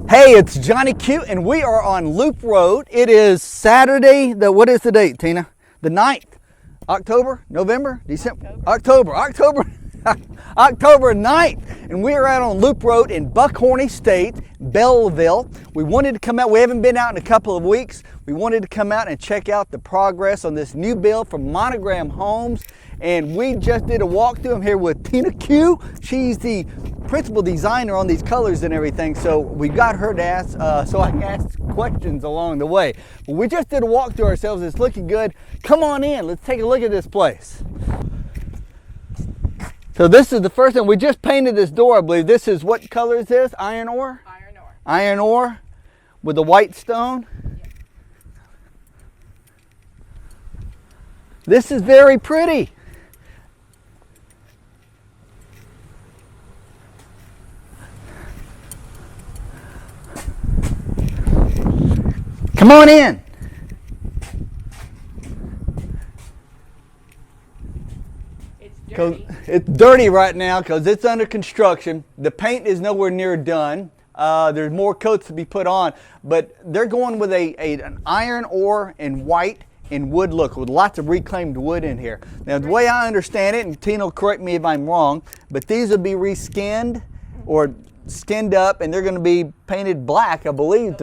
Hey, it's Johnny Q, and we are on Loop Road. It is Saturday, what is the date, Tina? The 9th, October, November, December, October 9th. And we are out on Loop Road in Buckhorn Estate, Bellville. We wanted to come out, we haven't been out in a couple of weeks. We wanted to come out and check out the progress on this new build from Monogram Homes. And we just did a walkthrough. I'm here with Tina Q. She's the principal designer on these colors and everything. So we got her to ask, so I can ask questions along the way. But we just did a walkthrough ourselves. It's looking good. Come on in. Let's take a look at this place. So this is the first one. We just painted this door, I believe. This is, what color is this? Iron ore? Iron ore. Iron ore with the white stone. Yes. This is very pretty. Come on in. It's dirty. It's dirty right now because it's under construction. The paint is nowhere near done. There's more coats to be put on, but they're going with an iron ore and white and wood look with lots of reclaimed wood in here. Now, the way I understand it, and Tina will correct me if I'm wrong, but these will be reskinned or skinned up, and they're going to be painted black, I believe.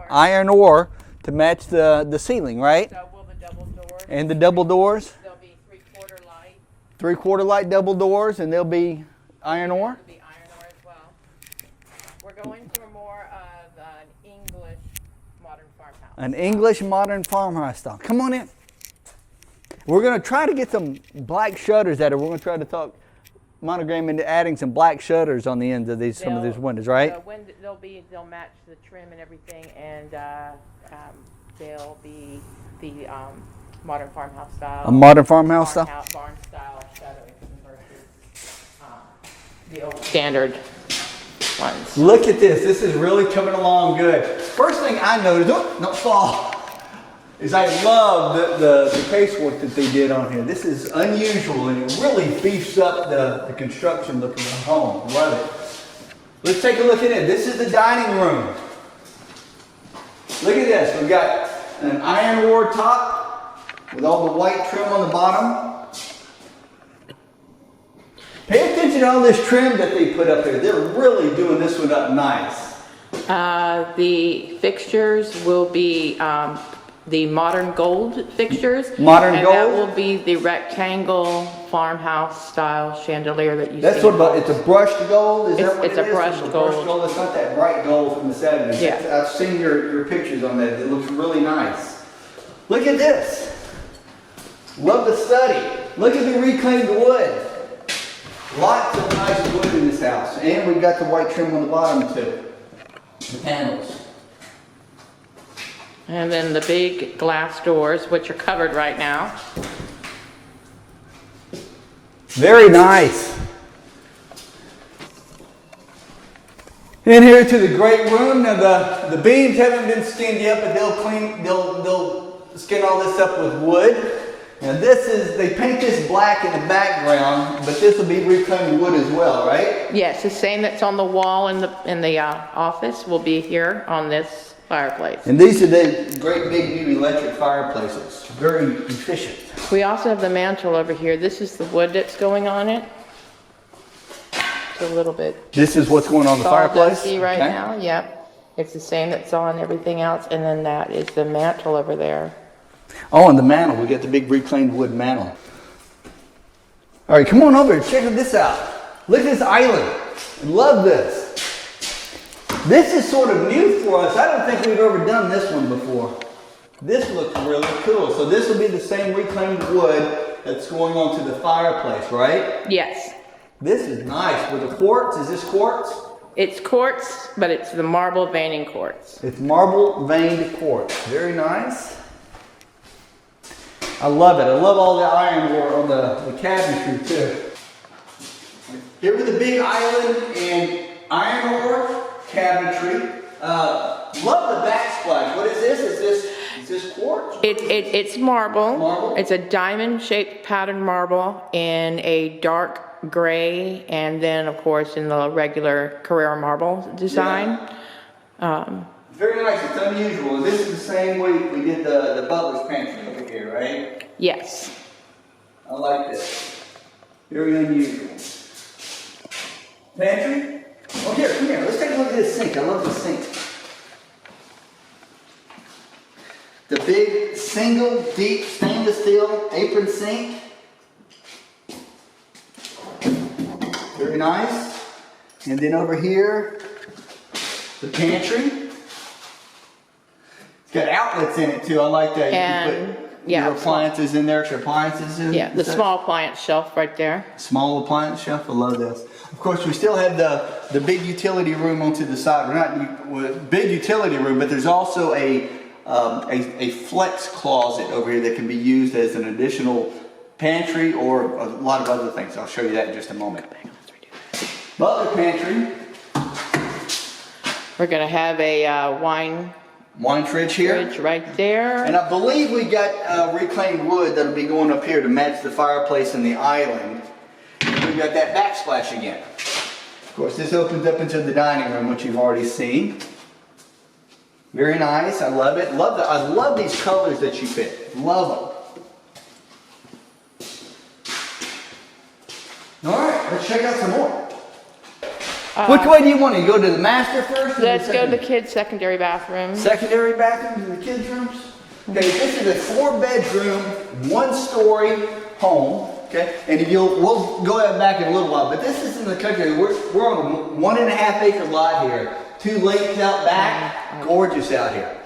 Iron ore to match the ceiling, right? So will the double doors. And the double doors? They'll be 3/4 light. 3/4 light double doors, and they'll be iron ore? They'll be iron ore as well. We're going for more of an English modern farmhouse. An English modern farmhouse style. Come on in. We're going to try to get some black shutters at it. We're going to try to talk Monogram into adding some black shutters on the ends of these, some of these windows, right? They'll match the trim and everything, and they'll be the modern farmhouse style. A modern farmhouse style? Barn style shutters versus the old standard ones. Look at this. This is really coming along good. First thing I noticed, don't fall, is I love the casework that they did on here. This is unusual, and it really beefs up the construction look of the home. Love it. Let's take a look at it. This is the dining room. Look at this. We've got an iron ore top with all the white trim on the bottom. Pay attention to all this trim that they put up here. They're really doing this one up nice. The fixtures will be the modern gold fixtures. Modern and gold? that will be the rectangle farmhouse style chandelier that you see. That's what about, it's a brushed gold? Is that what it's a brushed gold. It's not that bright gold from the 70s. Yeah. I've seen your pictures on that. It looks really nice. Look at this. Love the study. Look at the reclaimed wood. Lots of nice wood in this house. And we've got the white trim on the bottom too. The panels. And then the big glass doors, which are covered right now. Very nice. In here to the great room. Now the beams haven't been skinned yet, but they'll skin all this up with wood. Now they paint this black in the background, but this will be reclaimed wood as well, right? Yes, the same that's on the wall in the office will be here on this fireplace. And these are the great big new electric fireplaces. Very efficient. We also have the mantle over here. This is the wood that's going on it. It's a little bit. This is what's going on the fireplace? Dusty right now, yep. It's the same that's on everything else, and then that is the mantle over there. Oh, and the mantle. We got the big reclaimed wood mantle. All right, come on over. Check this out. Look at this island. I love this. This is sort of new for us. I don't think we've ever done this one before. This looks really cool. So this will be the same reclaimed wood that's going onto the fireplace, right? Yes. This is nice. With the quartz, is this quartz? It's quartz, but it's the marble veining quartz. It's marble veined quartz. Very nice. I love it. I love all the iron ore on the cabinetry too. Here with the big island and iron ore cabinetry. Love the backsplash. What is this? Is this quartz? It's marble. Marble? It's a diamond shaped pattern marble in a dark gray, and then of course in the regular Carrera marble design. Very nice. It's unusual. This is the same way we did the butler's pantry over here, right? Yes. I like this. Very unusual. Pantry? Oh, here, come here. Let's take a look at this sink. I love this sink. The big, single, deep, stainless steel apron sink. Very nice. And then over here, the pantry. It's got outlets in it too. I like that. And, you can put your appliances in there, extra appliances in. Yeah, the small appliance shelf right there. Small appliance shelf. I love this. Of course, we still have the big utility room onto the side. We're not big utility room, but there's also a flex closet over here that can be used as an additional pantry or a lot of other things. I'll show you that in just a moment. Butler pantry. We're gonna have a wine fridge here. Fridge right there. And I believe we got reclaimed wood that'll be going up here to match the fireplace and the island. And we've got that backsplash again. Of course, this opens up into the dining room, which you've already seen. Very nice. I love it. I love these colors that you picked. Love them. All right, let's check out some more. Which way do you want to go to the master first? Let's go to the kids' secondary bathroom. Secondary bathrooms in the kids' rooms? Okay, this is a 4-bedroom, 1-story home. Okay, and we'll go back in a little while, but this is in the country. We're on a 1.5 acre lot here. 2 lakes out back. Gorgeous out here.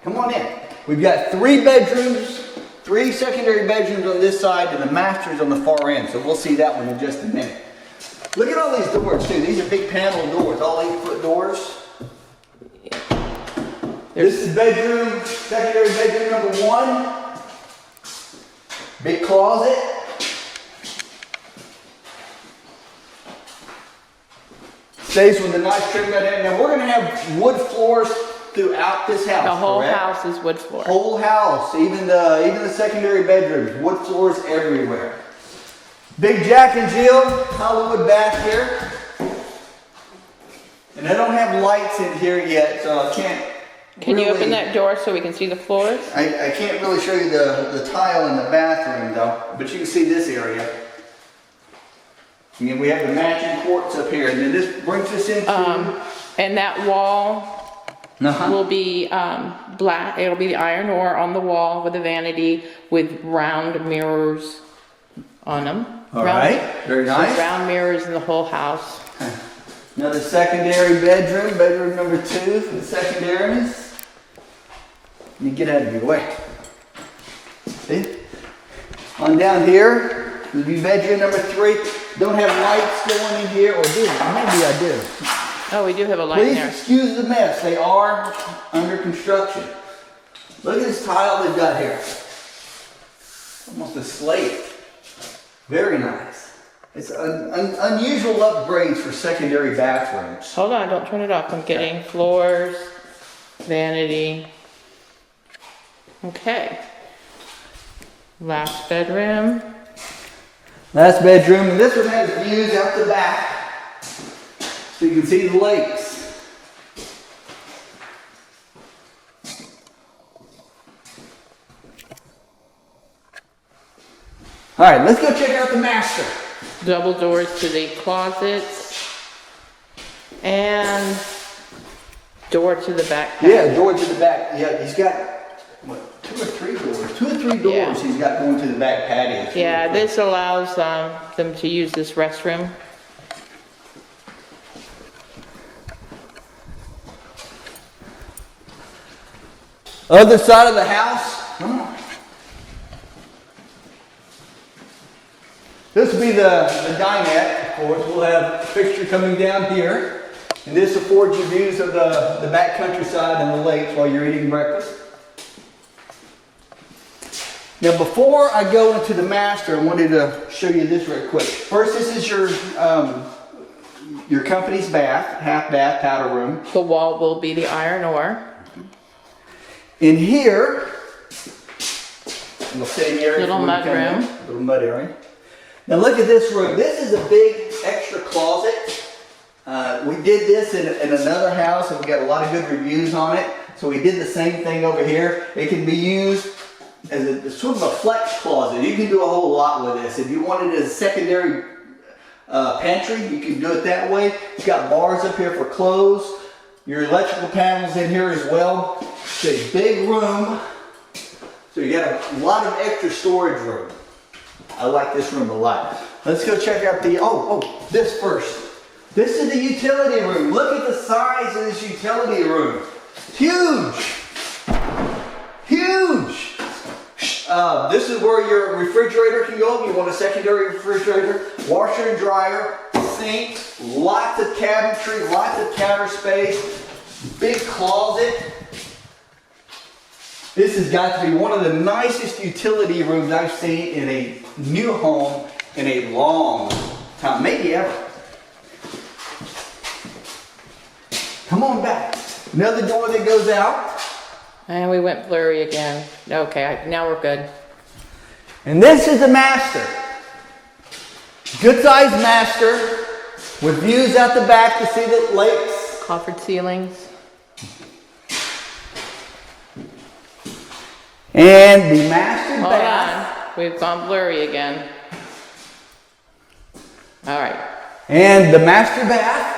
Come on in. We've got 3 bedrooms, 3 secondary bedrooms on this side, and the master's on the far end. So we'll see that one in just a minute. Look at all these doors too. These are big panel doors, all 8-foot doors. This is bedroom, secondary bedroom number 1. Big closet. Stays with a nice trim right in. Now we're going to have wood floors throughout this house. The whole correct? house is wood floor. Whole house, even the secondary bedrooms, wood floors everywhere. Big Jack and Jill Hollywood bath here. And I don't have lights in here yet, so I can't. Can you open that door so we can see the floors? I can't really show you the tile in the bathroom though, but you can see this area. And we have the matching quartz up here, and then this brings us into. And that wall will be black. It'll be the iron ore on the wall with a vanity with round mirrors on them. All right, very nice. Round mirrors in the whole house. Another secondary bedroom, bedroom number 2 for the secondaries. Let me get out of your way. See? On down here, will be bedroom number 3. Don't have lights going in here, or do I? Maybe I do. Oh, we do have a light in there. Please excuse the mess. They are under construction. Look at this tile they've got here. Almost a slate. Very nice. It's unusual upgrades for secondary bathrooms. Hold on, don't turn it off. I'm getting floors, vanity. Okay. Last bedroom. Last bedroom, and this one has views out the back, so you can see the lakes. All right, let's go check out the master. Double doors to the closets. And door to the back patio. Yeah, door to the back. Yeah, he's got, what, 2 or 3 doors? 2 or 3 doors Yeah. he's got going to the back patio. Yeah, this allows them to use this restroom. Other side of the house. Come on. This will be the dinette, of course. We'll have a fixture coming down here. And this affords you views of the back countryside and the lakes while you're eating breakfast. Now before I go into the master, I wanted to show you this real quick. First, this is your company's bath, half bath, powder room. The wall will be the iron ore. In here, little sitting area. Little mud room. Little mud area. Now look at this room. This is a big extra closet. We did this in another house and we got a lot of good reviews on it. So we did the same thing over here. It can be used as a sort of a flex closet. You can do a whole lot with this. If you want it as a secondary pantry, you can do it that way. It's got bars up here for clothes. Your electrical panels in here as well. It's a big room. So you got a lot of extra storage room. I like this room a lot. Let's go check out the, this first. This is the utility room. Look at the size of this utility room. It's huge. Huge. This is where your refrigerator can go. If you want a secondary refrigerator, washer and dryer, sink, lots of cabinetry, lots of counter space, big closet. This has got to be one of the nicest utility rooms I've seen in a new home in a long time, maybe ever. Come on back. Another door that goes out. And we went blurry again. Okay, now we're good. And this is the master. Good sized master with views out the back to see the lakes. Coffered ceilings. And the master Hold bath. on. We've gone blurry again. All right. And the master bath.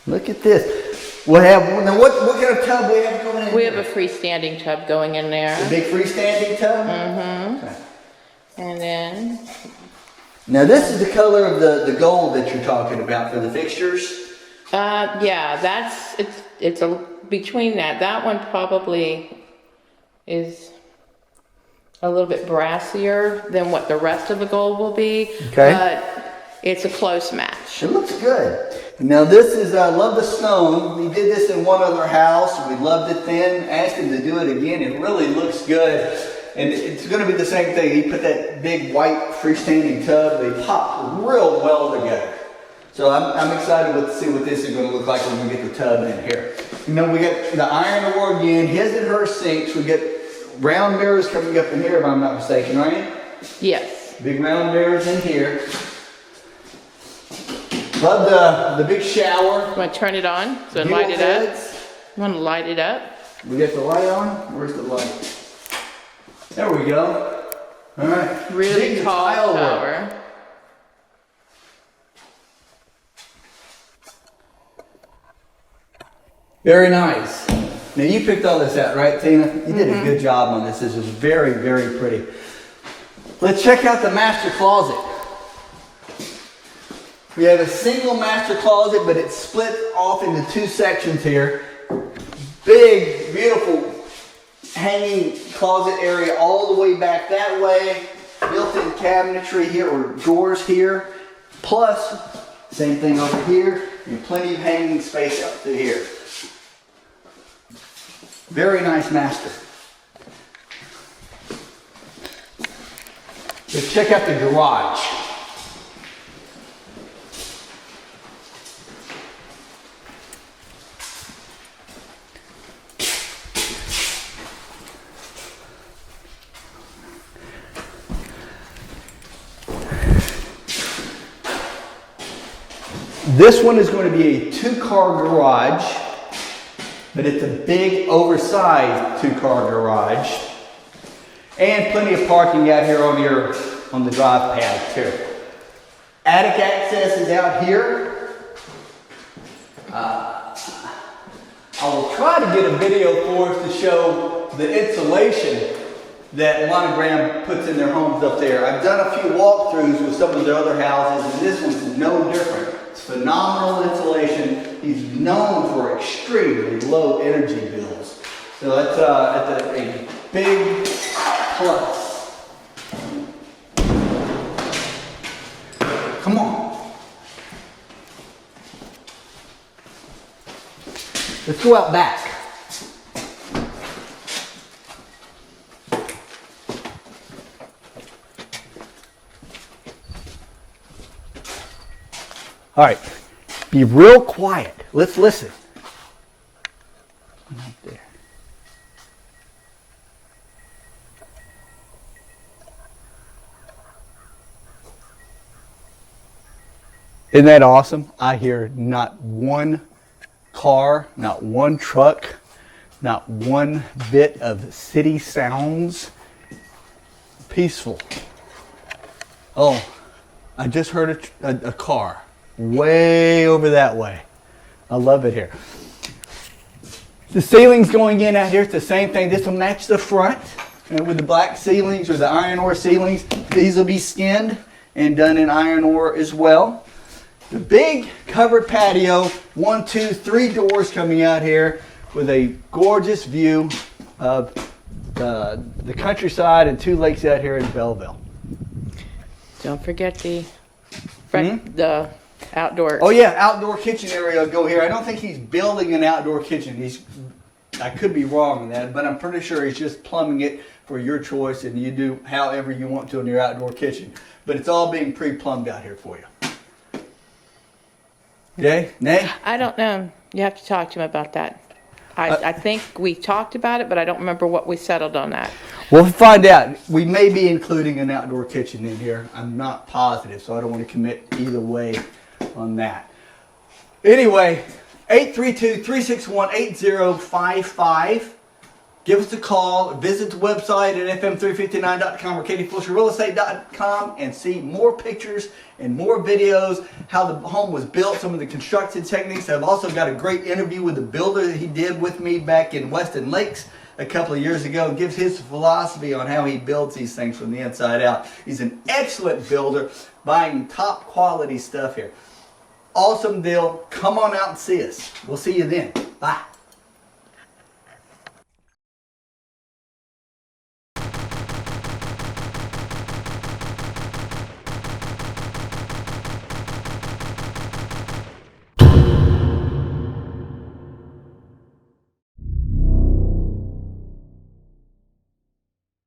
Look at this. What kind of tub we have going in? We have a freestanding tub going in there. A big freestanding tub? Mm-hmm. Okay. And then... Now this is the color of the gold that you're talking about for the fixtures? Yeah, it's between that. That one probably is a little bit brassier than what the rest of the gold will be. Okay. But it's a close match. It looks good. Now this is, I love the stone. We did this in one other house. We loved it then. Asked him to do it again. It really looks good. And it's going to be the same thing. He put that big white freestanding tub. They pop real well together. So I'm excited to see what this is going to look like when we get the tub in here. You know, we got the iron ore again. His and her sinks. We get round mirrors coming up in here, if I'm not mistaken, right? Yes. Big round mirrors in here. Love the big shower. You want to turn it on so it light it up? You want to light it up? We got the light on. Where's the light? There we go. All right. Really Big tall tile work. shower. Very nice. Now you picked all this out, right, Tina? You did a good job on this. This is very, very pretty. Let's check out the master closet. We have a single master closet, but it's split off into two sections here. Big, beautiful hanging closet area all the way back that way. Built-in cabinetry here, or drawers here. Plus, same thing over here, and plenty of hanging space up through here. Very nice master. Let's check out the garage. This one is going to be a 2-car garage, but it's a big, oversized 2-car garage. And plenty of parking out here on the drive path too. Attic access is out here. I will try to get a video for us to show the insulation that Monogram puts in their homes up there. I've done a few walkthroughs with some of their other houses, and this one's no different. It's phenomenal insulation. He's known for extremely low energy bills. So that's a big plus. Come on. Let's go out back. All right, be real quiet. Let's listen. Right there. Isn't that awesome? I hear not one car, not one truck, not one bit of city sounds. Peaceful. Oh, I just heard a car way over that way. I love it here. The ceilings going in out here, it's the same thing. This will match the front. And with the black ceilings or the iron ore ceilings, these will be skinned and done in iron ore as well. The big covered patio, 1, 2, 3 doors coming out here with a gorgeous view of the countryside and 2 lakes out here in Bellville. Don't forget the outdoor. Oh yeah, outdoor kitchen area will go here. I don't think he's building an outdoor kitchen. I could be wrong on that, but I'm pretty sure he's just plumbing it for your choice, and you do however you want to in your outdoor kitchen. But it's all being pre-plumbed out here for you. Okay, Nay? I don't know. You have to talk to him about that. I think we talked about it, but I don't remember what we settled on that. We'll find out. We may be including an outdoor kitchen in here. I'm not positive, so I don't want to commit either way on that. Anyway, 832-361-8055. Give us a call. Visit the website at fm359.com or Katy-Fulshear and see more pictures and more videos, how the home was built, some of the construction techniques. I've also got a great interview with the builder that he did with me back in Weston Lakes a couple of years ago. It gives his philosophy on how he builds these things from the inside out. He's an excellent builder, buying top quality stuff here. Awesome deal. Come on out and see us. We'll see you then. Bye.